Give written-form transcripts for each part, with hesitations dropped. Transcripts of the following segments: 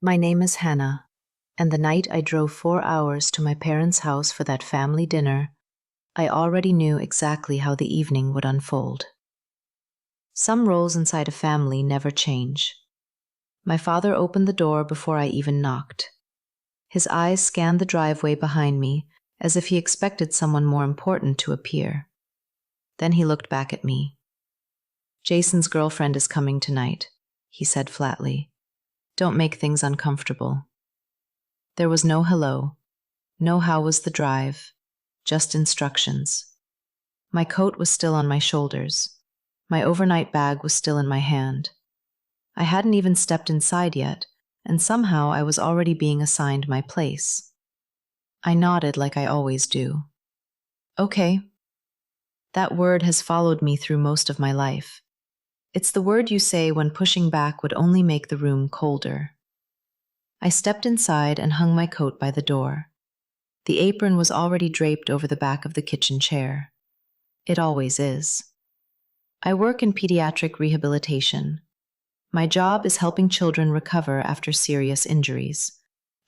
My name is Hannah, and the night I drove 4 hours to my parents' house for that family dinner, I already knew exactly how the evening would unfold. Some roles inside a family never change. My father opened the door before I even knocked. His eyes scanned the driveway behind me as if he expected someone more important to appear. Then he looked back at me. "Jason's girlfriend is coming tonight," he said flatly. "Don't make things uncomfortable." There was no hello, no how was the drive, just instructions. My coat was still on my shoulders. My overnight bag was still in my hand. I hadn't even stepped inside yet, and somehow I was already being assigned my place. I nodded like I always do. "Okay." That word has followed me through most of my life. It's the word you say when pushing back would only make the room colder. I stepped inside and hung my coat by the door. The apron was already draped over the back of the kitchen chair. It always is. I work in pediatric rehabilitation. My job is helping children recover after serious injuries,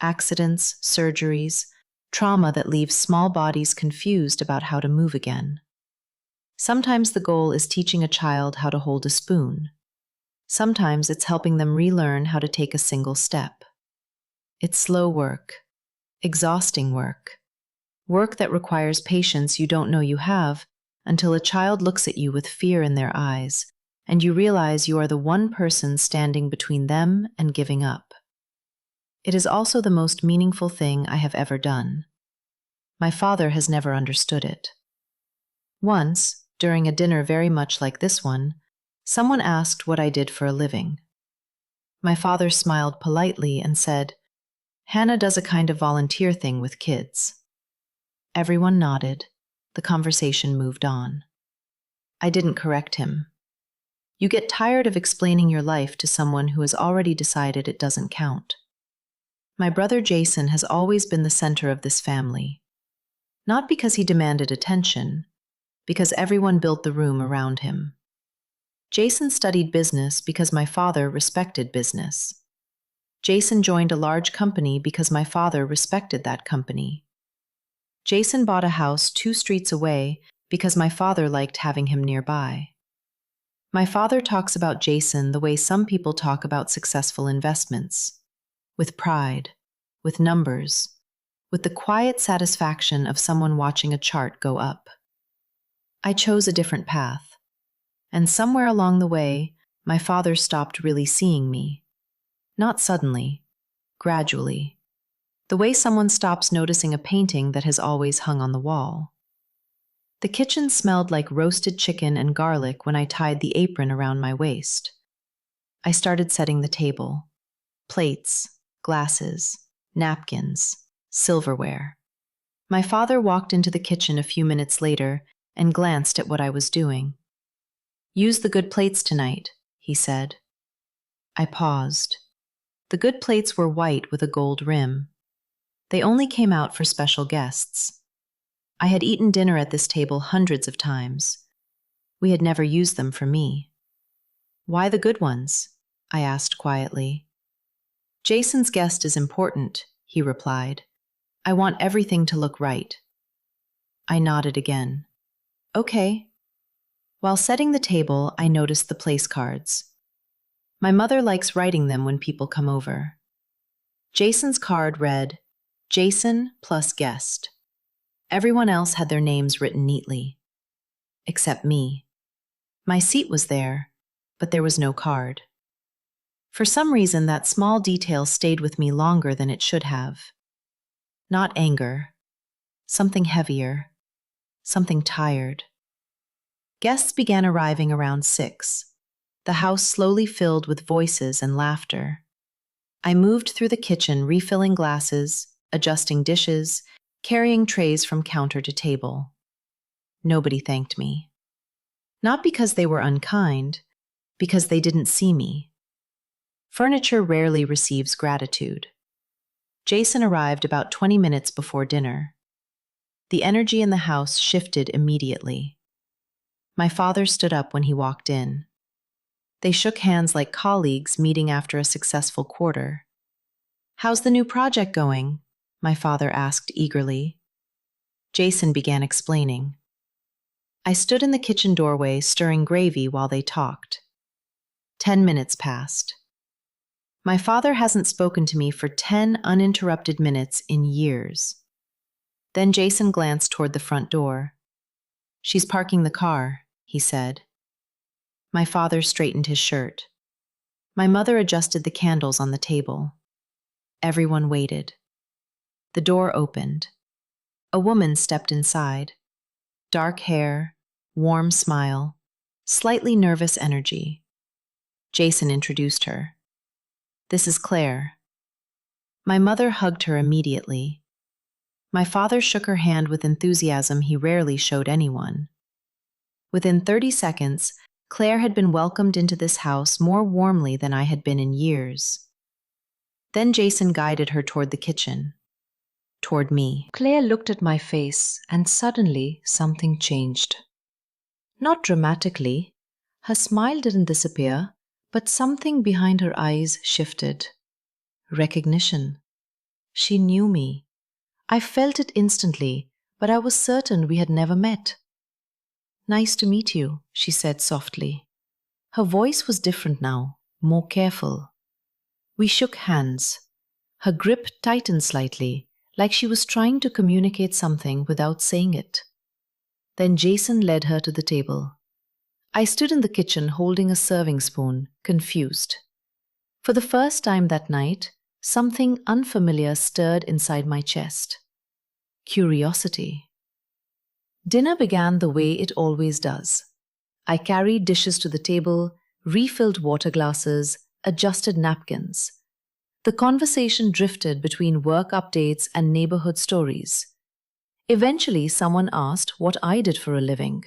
accidents, surgeries, trauma that leaves small bodies confused about how to move again. Sometimes the goal is teaching a child how to hold a spoon. Sometimes it's helping them relearn how to take a single step. It's slow work, exhausting work, work that requires patience you don't know you have until a child looks at you with fear in their eyes and you realize you are the one person standing between them and giving up. It is also the most meaningful thing I have ever done. My father has never understood it. Once, during a dinner very much like this one, someone asked what I did for a living. My father smiled politely and said, "Hannah does a kind of volunteer thing with kids." Everyone nodded. The conversation moved on. I didn't correct him. You get tired of explaining your life to someone who has already decided it doesn't count. My brother Jason has always been the center of this family. Not because he demanded attention, because everyone built the room around him. Jason studied business because my father respected business. Jason joined a large company because my father respected that company. Jason bought a house 2 streets away because my father liked having him nearby. My father talks about Jason the way some people talk about successful investments, with pride, with numbers, with the quiet satisfaction of someone watching a chart go up. I chose a different path, and somewhere along the way, my father stopped really seeing me. Not suddenly, gradually. The way someone stops noticing a painting that has always hung on the wall. The kitchen smelled like roasted chicken and garlic when I tied the apron around my waist. I started setting the table. Plates, glasses, napkins, silverware. My father walked into the kitchen a few minutes later and glanced at what I was doing. "Use the good plates tonight," he said. I paused. The good plates were white with a gold rim. They only came out for special guests. I had eaten dinner at this table hundreds of times. We had never used them for me. "Why the good ones?" I asked quietly. "Jason's guest is important," he replied. "I want everything to look right." I nodded again. "Okay." While setting the table, I noticed the place cards. My mother likes writing them when people come over. Jason's card read, "Jason plus guest." Everyone else had their names written neatly. Except me. My seat was there, but there was no card. For some reason, that small detail stayed with me longer than it should have. Not anger. Something heavier. Something tired. Guests began arriving around 6. The house slowly filled with voices and laughter. I moved through the kitchen, refilling glasses, adjusting dishes, carrying trays from counter to table. Nobody thanked me. Not because they were unkind, because they didn't see me. Furniture rarely receives gratitude. Jason arrived about 20 minutes before dinner. The energy in the house shifted immediately. My father stood up when he walked in. They shook hands like colleagues meeting after a successful quarter. "How's the new project going?" my father asked eagerly. Jason began explaining. I stood in the kitchen doorway stirring gravy while they talked. 10 minutes passed. My father hasn't spoken to me for 10 uninterrupted minutes in years. Then Jason glanced toward the front door. "She's parking the car," he said. My father straightened his shirt. My mother adjusted the candles on the table. Everyone waited. The door opened. A woman stepped inside. Dark hair, warm smile, slightly nervous energy. Jason introduced her. "This is Claire." My mother hugged her immediately. My father shook her hand with enthusiasm he rarely showed anyone. Within 30 seconds, Claire had been welcomed into this house more warmly than I had been in years. Then Jason guided her toward the kitchen, toward me. Claire looked at my face, and suddenly something changed. Not dramatically. Her smile didn't disappear, but something behind her eyes shifted. Recognition. She knew me. I felt it instantly, but I was certain we had never met. "Nice to meet you," she said softly. Her voice was different now, more careful. We shook hands. Her grip tightened slightly, like she was trying to communicate something without saying it. Then Jason led her to the table. I stood in the kitchen holding a serving spoon, confused. For the first time that night, something unfamiliar stirred inside my chest. Curiosity. Dinner began the way it always does. I carried dishes to the table, refilled water glasses, adjusted napkins. The conversation drifted between work updates and neighborhood stories. Eventually, someone asked what I did for a living.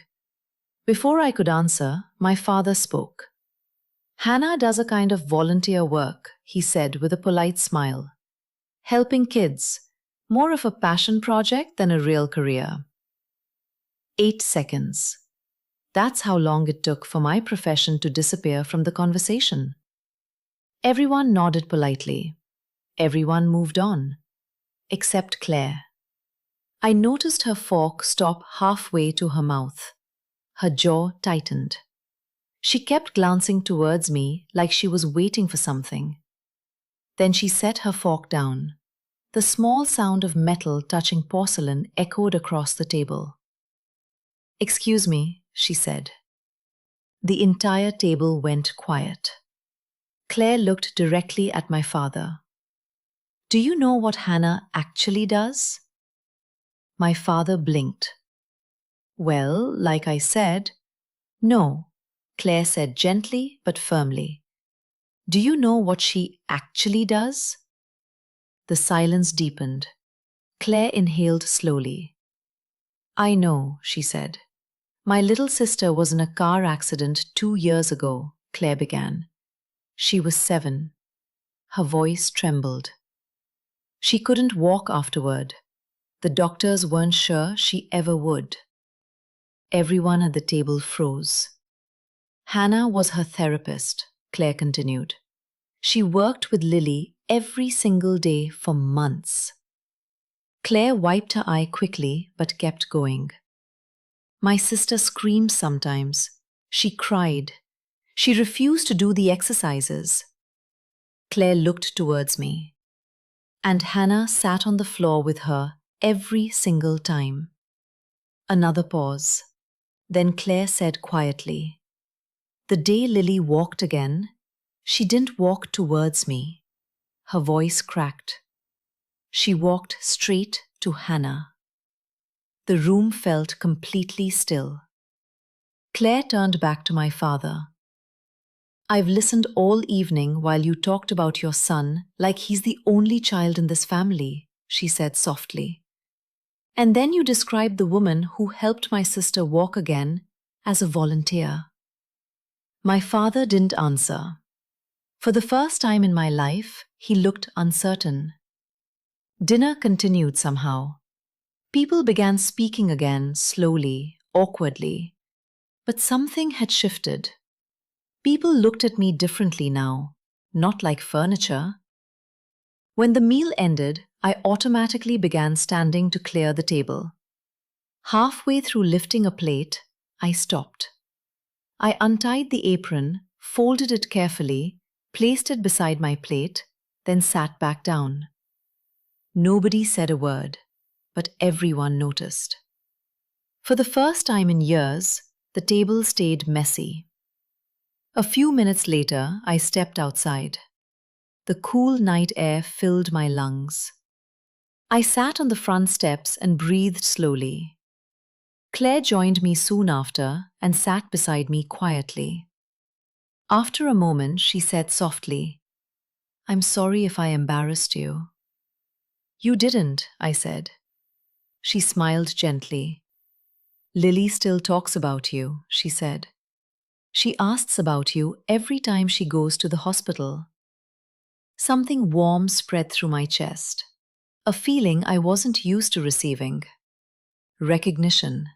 Before I could answer, my father spoke. "Hannah does a kind of volunteer work," he said with a polite smile. "Helping kids, more of a passion project than a real career." 8 seconds. That's how long it took for my profession to disappear from the conversation. Everyone nodded politely. Everyone moved on. Except Claire. I noticed her fork stop halfway to her mouth. Her jaw tightened. She kept glancing towards me like she was waiting for something. Then she set her fork down. The small sound of metal touching porcelain echoed across the table. "Excuse me," she said. The entire table went quiet. Claire looked directly at my father. "Do you know what Hannah actually does?" My father blinked. "Well, like I said." "No," Claire said gently but firmly. "Do you know what she actually does?" The silence deepened. Claire inhaled slowly. "I know," she said. "My little sister was in a car accident 2 years ago," Claire began. "She was 7. Her voice trembled. She couldn't walk afterward. The doctors weren't sure she ever would." Everyone at the table froze. "Hannah was her therapist," Claire continued. "She worked with Lily every single day for months." Claire wiped her eye quickly but kept going. "My sister screamed sometimes. She cried. She refused to do the exercises." Claire looked towards me. "And Hannah sat on the floor with her every single time." Another pause. Then Claire said quietly, "The day Lily walked again, she didn't walk towards me." Her voice cracked. "She walked straight to Hannah." The room felt completely still. Claire turned back to my father. "I've listened all evening while you talked about your son like he's the only child in this family," she said softly. "And then you described the woman who helped my sister walk again as a volunteer." My father didn't answer. For the first time in my life, he looked uncertain. Dinner continued somehow. People began speaking again, slowly, awkwardly. But something had shifted. People looked at me differently now, not like furniture. When the meal ended, I automatically began standing to clear the table. Halfway through lifting a plate, I stopped. I untied the apron, folded it carefully, placed it beside my plate, then sat back down. Nobody said a word, but everyone noticed. For the first time in years, the table stayed messy. A few minutes later, I stepped outside. The cool night air filled my lungs. I sat on the front steps and breathed slowly. Claire joined me soon after and sat beside me quietly. After a moment, she said softly, "I'm sorry if I embarrassed you." "You didn't," I said. She smiled gently. "Lily still talks about you," she said. "She asks about you every time she goes to the hospital." Something warm spread through my chest, a feeling I wasn't used to receiving. Recognition.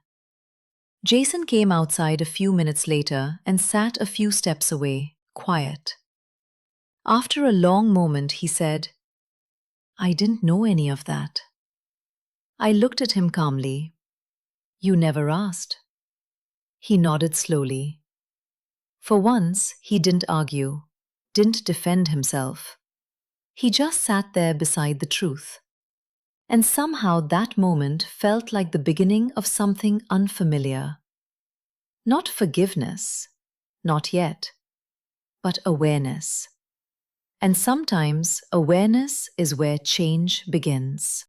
Jason came outside a few minutes later and sat a few steps away, quiet. After a long moment, he said, "I didn't know any of that." I looked at him calmly. "You never asked." He nodded slowly. For once, he didn't argue, didn't defend himself. He just sat there beside the truth. And somehow that moment felt like the beginning of something unfamiliar. Not forgiveness, not yet, but awareness. And sometimes awareness is where change begins.